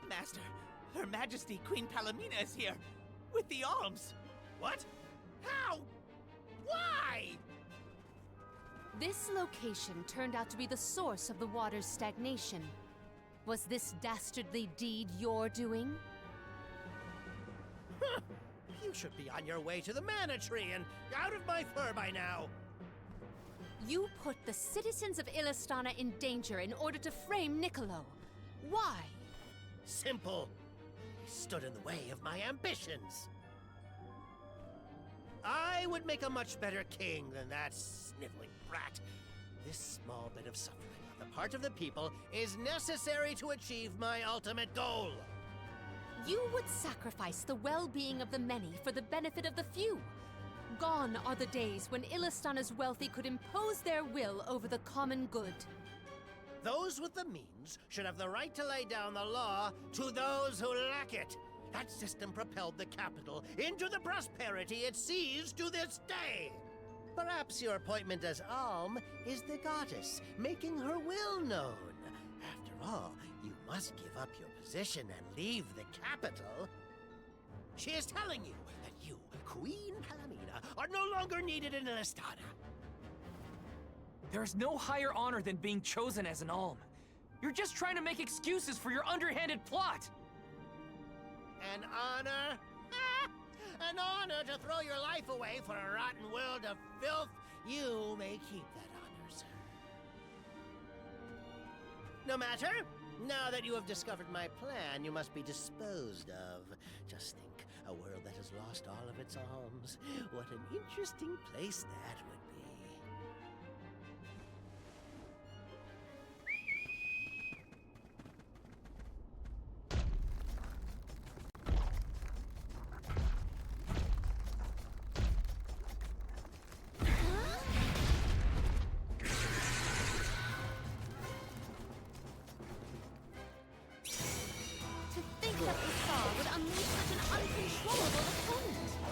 Master, Her Majesty Queen Palomina is here, with the alms. What? How? Why? This location turned out to be the source of the water's stagnation. Was this dastardly deed your doing? Huh. You should be on your way to the mana tree and out of my fur by now. You put the citizens of Illistana in danger in order to frame Niccolo. Why? Simple. He stood in the way of my ambitions. I would make a much better king than that sniveling brat. This small bit of suffering on the part of the people is necessary to achieve my ultimate goal. You would sacrifice the well-being of the many for the benefit of the few. Gone are the days when Illistana's wealthy could impose their will over the common good. Those with the means should have the right to lay down the law to those who lack it. That system propelled the capital into the prosperity it sees to this day. Perhaps your appointment as Alm is the goddess, making her will known. After all, you must give up your position and leave the capital. She is telling you that you, Queen Palomina, are no longer needed in Illistana. There is no higher honor than being chosen as an alm. You're just trying to make excuses for your underhanded plot. An honor? An honor to throw your life away for a rotten world of filth? You may keep that honor, sir. No matter. Now that you have discovered my plan, you must be disposed of. Just think, a world that has lost all of its alms. What an interesting place that would be.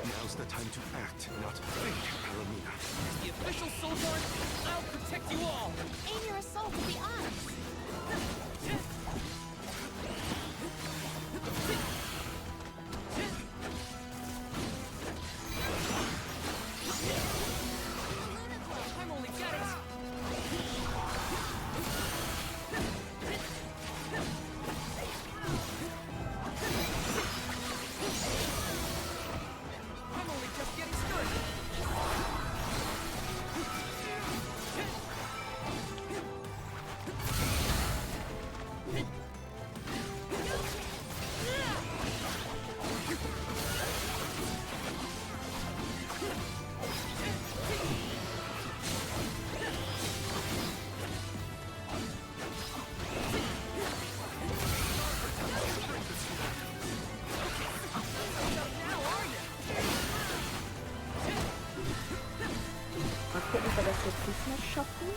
Now's the time to act, not think, Palomina. As the official Soulborn, I'll protect you all! Aim your assault at the eyes! I'm only getting it! I'm only just getting started! Mal gucken, ob wir das jetzt diesmal schaffen.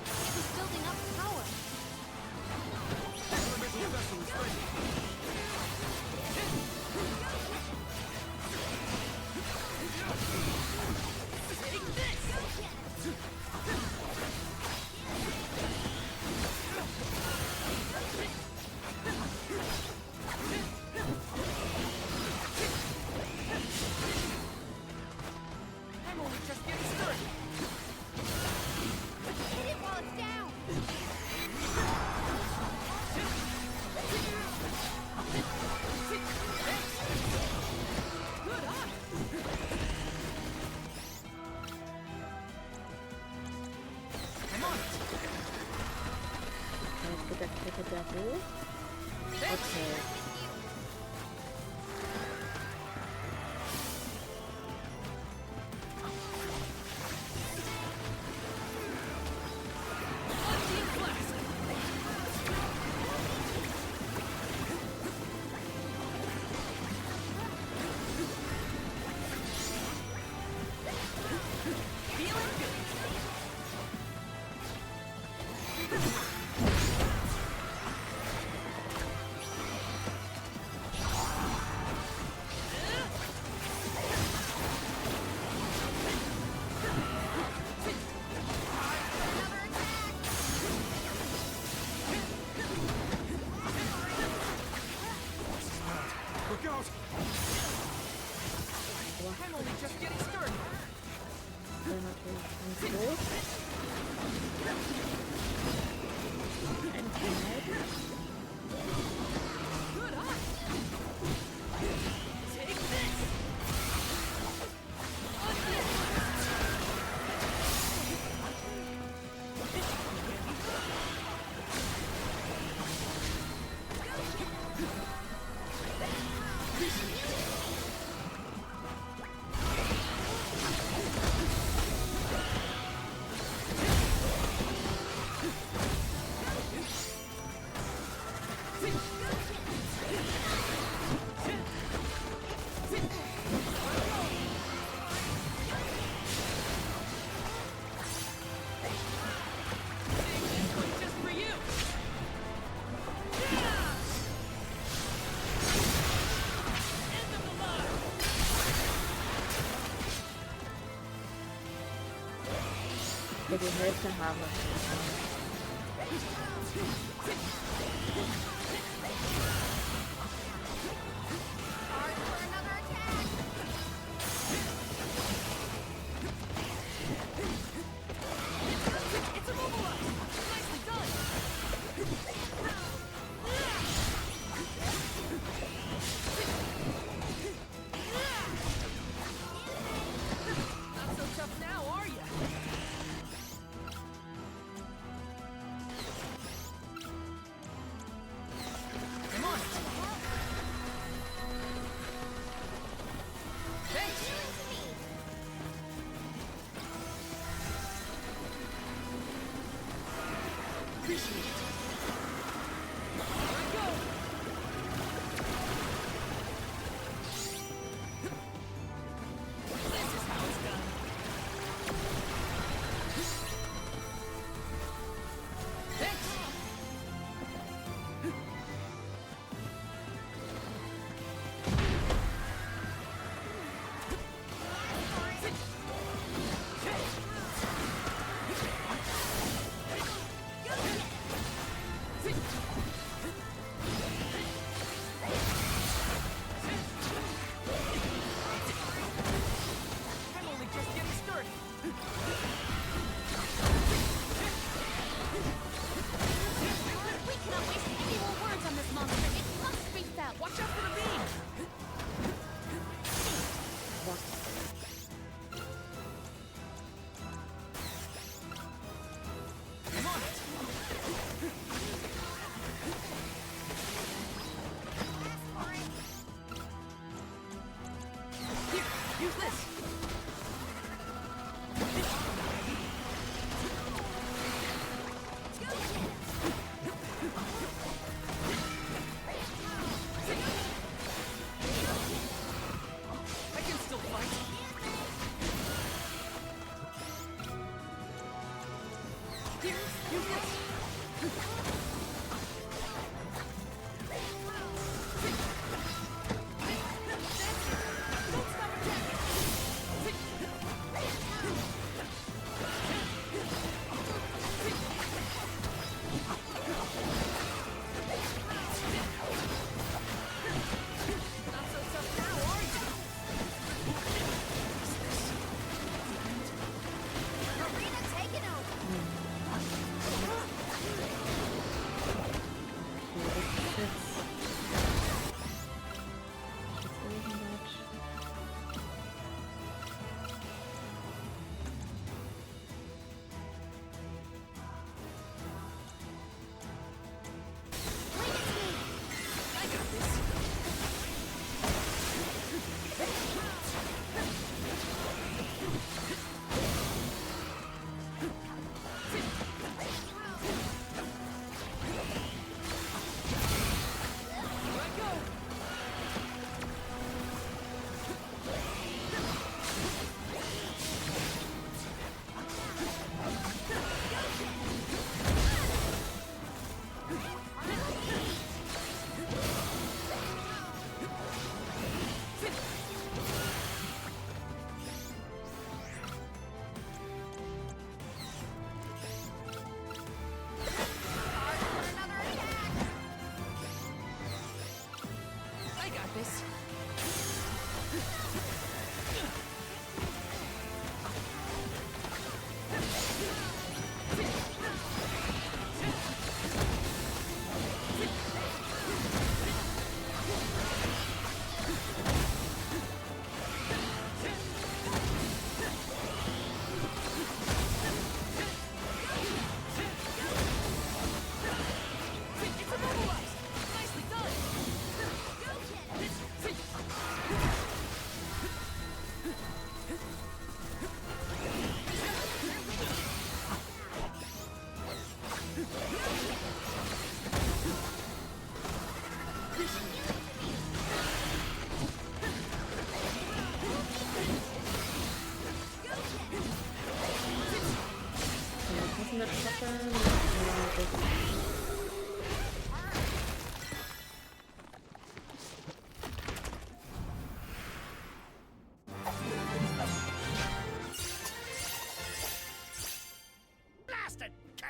It was building up power. Take this! I'm only just getting started! Hit it while it's down! Good eye! I'm on it! Jetzt geht der Kette da hoch. Okay. die Hälfte habe.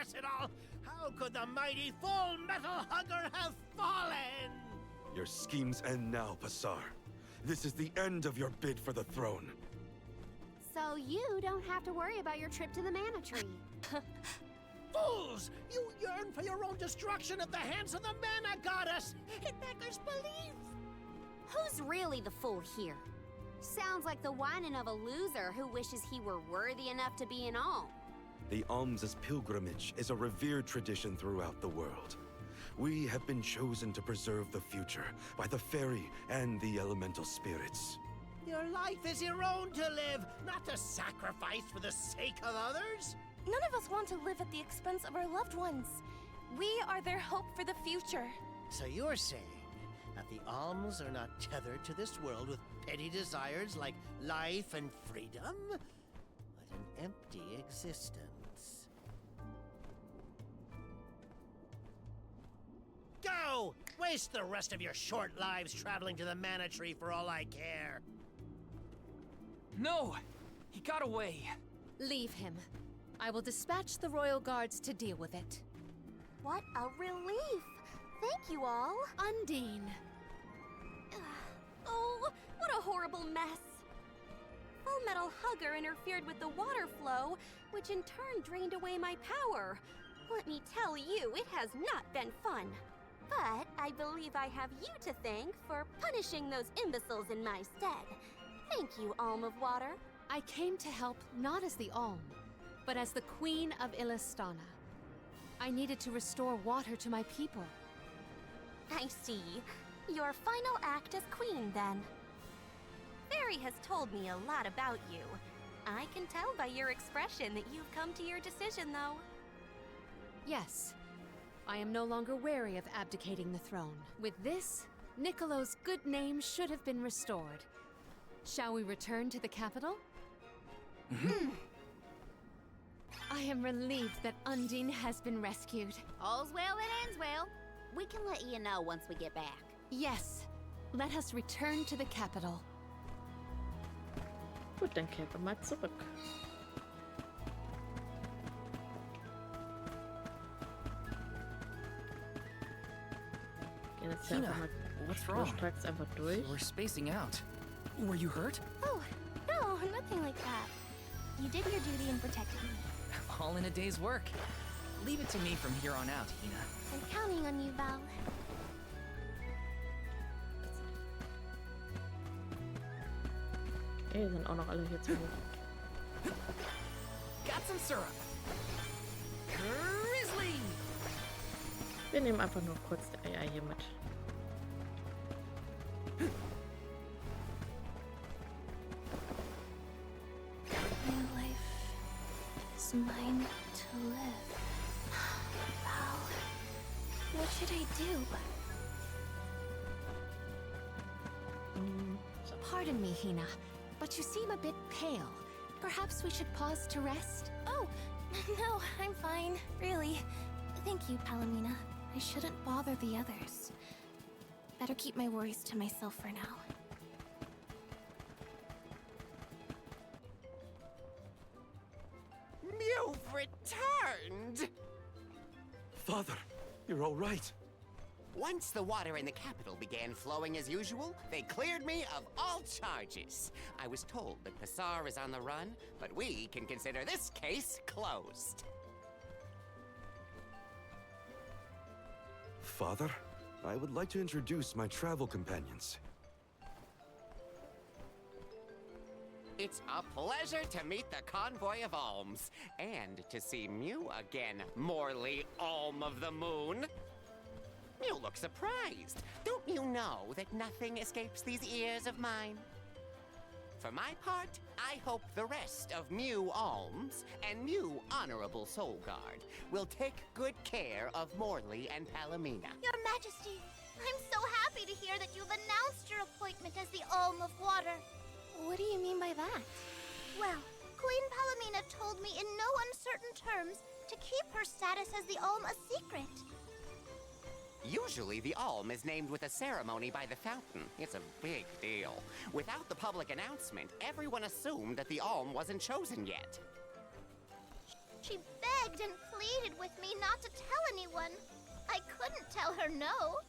Curse it all! How could the mighty full metal hugger have fallen? Your schemes end now, Passar. This is the end of your bid for the throne. So you don't have to worry about your trip to the mana tree. Fools! You yearn for your own destruction at the hands of the mana goddess! It beggars belief! Who's really the fool here? Sounds like the whining of a loser who wishes he were worthy enough to be an alm. The alms pilgrimage is a revered tradition throughout the world. We have been chosen to preserve the future by the fairy and the elemental spirits. Your life is your own to live, not to sacrifice for the sake of others. None of us want to live at the expense of our loved ones. We are their hope for the future. So you're saying that the alms are not tethered to this world with petty desires like life and freedom, but an empty existence. Go! Waste the rest of your short lives traveling to the mana tree for all I care. No! He got away. Leave him. I will dispatch the royal guards to deal with it. What a relief! Thank you all. Undine. Oh, what a horrible mess. Full Metal Hugger interfered with the water flow, which in turn drained away my power. Let me tell you, it has not been fun. But I believe I have you to thank for punishing those imbeciles in my stead. Thank you, Alm of Water. I came to help not as the Alm, but as the Queen of Illistana. I needed to restore water to my people. I see. Your final act as queen, then. Fairy has told me a lot about you. I can tell by your expression that you've come to your decision, though. Yes, I am no longer wary of abdicating the throne. With this, Niccolo's good name should have been restored. Shall we return to the capital? I am relieved that Undine has been rescued. All's well that ends well. We can let you know once we get back. Yes, let us return to the capital. Gut, dann kehren wir mal zurück. Gehen jetzt hier Hina, einfach mal what's wrong? schnurstracks einfach durch. We're spacing out. Were you hurt? Oh, no, nothing like that. You did your duty and protected me. All in a day's work. Leave it to me from here on out, Hina. I'm counting on you, Val. Okay, sind auch noch alle hier zu. Got some syrup. Grizzly! Wir nehmen einfach nur kurz die Eier hier mit. My life is mine to live. Val, what should I do? Pardon me, Hina, but you seem a bit pale. Perhaps we should pause to rest? Oh, no, I'm fine, really. Thank you, Palomina. I shouldn't bother the others. Better keep my worries to myself for now. You've returned! Father, you're all right. Once the water in the capital began flowing as usual, they cleared me of all charges. I was told that Passar is on the run, but we can consider this case closed. Father, I would like to introduce my travel companions. It's a pleasure to meet the convoy of alms, and to see Mew again, Morley Alm of the Moon. You look surprised. Don't you know that nothing escapes these ears of mine? For my part, I hope the rest of Mew Alms and Mew Honorable Soul Guard will take good care of Morley and Palomina. Your Majesty, I'm so happy to hear that you've announced your appointment as the Alm of Water. What do you mean by that? Well, Queen Palomina told me in no uncertain terms to keep her status as the Alm a secret. Usually, the Alm is named with a ceremony by the fountain. It's a big deal. Without the public announcement, everyone assumed that the Alm wasn't chosen yet. She begged and pleaded with me not to tell anyone. I couldn't tell her no.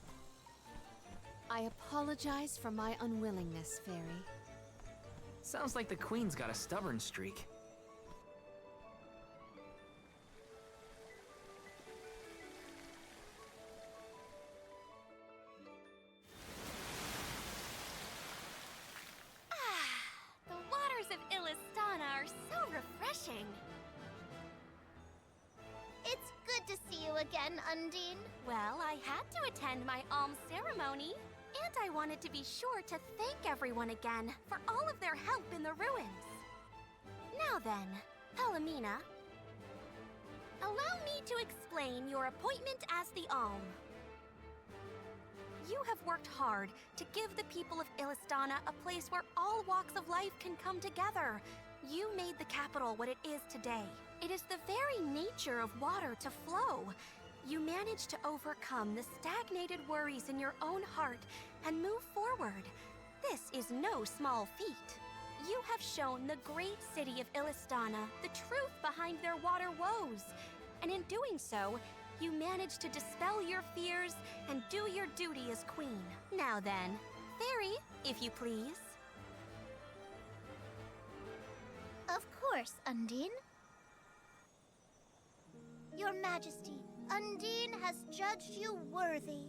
I apologize for my unwillingness, Fairy. Sounds like the Queen's got a stubborn streak. The waters of Illistana are so refreshing. It's good to see you again, Undine. Well, I had to attend my alms ceremony, and I wanted to be sure to thank everyone again for all of their help in the ruins. Now then, Palomina, allow me to explain your appointment as the alm. You have worked hard to give the people of Illistana a place where all walks of life can come together. You made the capital what it is today. It is the very nature of water to flow. You managed to overcome the stagnated worries in your own heart and move forward. This is no small feat. You have shown the great city of Illistana the truth behind their water woes. And in doing so, you managed to dispel your fears and do your duty as queen. Now then, Fairy, if you please. Of course, Undine. Your Majesty, Undine has judged you worthy.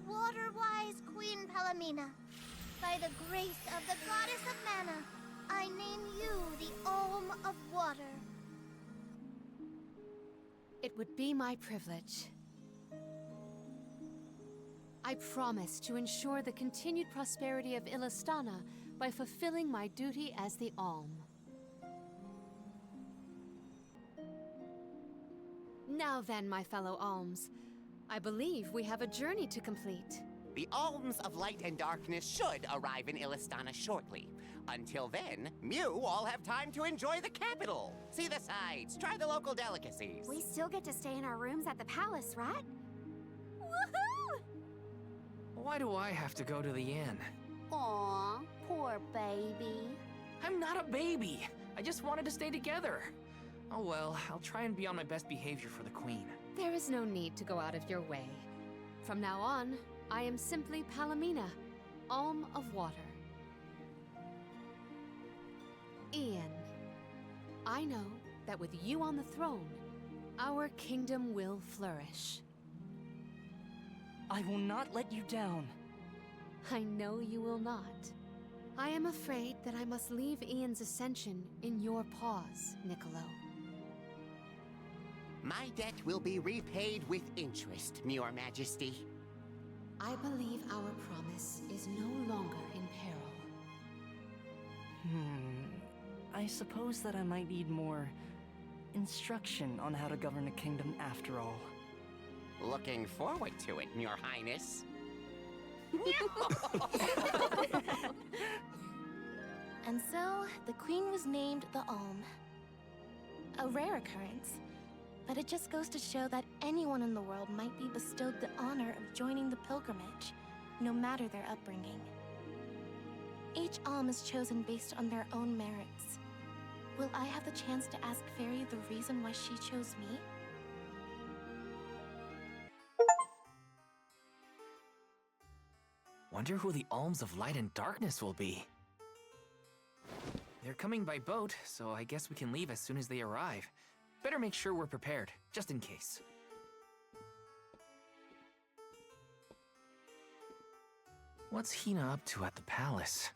Water-wise Queen Palomina, by the grace of the Goddess of Mana, I name you the Alm of Water. It would be my privilege. I promise to ensure the continued prosperity of Illistana by fulfilling my duty as the Alm. Now then, my fellow alms, I believe we have a journey to complete. The alms of light and darkness should arrive in Illistana shortly. Until then, Mew all have time to enjoy the capital. See the sights, try the local delicacies. We still get to stay in our rooms at the palace, right? Woohoo! Why do I have to go to the inn? Aw, poor baby. I'm not a baby. I just wanted to stay together. Oh well, I'll try and be on my best behavior for the Queen. There is no need to go out of your way. From now on, I am simply Palomina, Alm of Water. Ian, I know that with you on the throne, our kingdom will flourish. I will not let you down. I know you will not. I am afraid that I must leave Ian's ascension in your paws, Niccolo. My debt will be repaid with interest, Your Majesty. I believe our promise is no longer in peril. I suppose that I might need more instruction on how to govern a kingdom after all. Looking forward to it, Your Highness. And so, the Queen was named the Alm. A rare occurrence, but it just goes to show that anyone in the world might be bestowed the honor of joining the pilgrimage, no matter their upbringing. Each Alm is chosen based on their own merits. Will I have the chance to ask Fairy the reason why she chose me? Wonder who the Alms of Light and Darkness will be. They're coming by boat, so I guess we can leave as soon as they arrive. Better make sure we're prepared, just in case. What's Hina up to at the palace?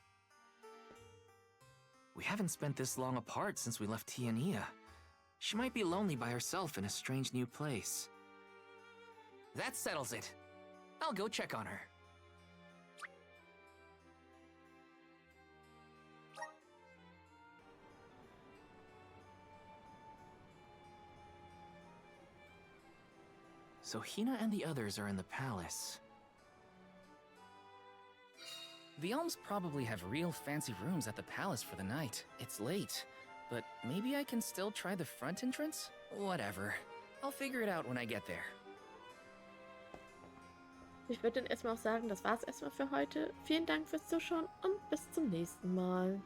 We haven't spent this long apart since we left Tiania. She might be lonely by herself in a strange new place. That settles it. I'll go check on her. So Hina and the others are in the palace. The Alms probably have real fancy rooms at the palace for the night. It's late, but maybe I can still try the front entrance? Whatever. I'll figure it out when I get there. Ich würde dann erstmal auch sagen, das war's erstmal für heute. Vielen Dank fürs Zuschauen und bis zum nächsten Mal.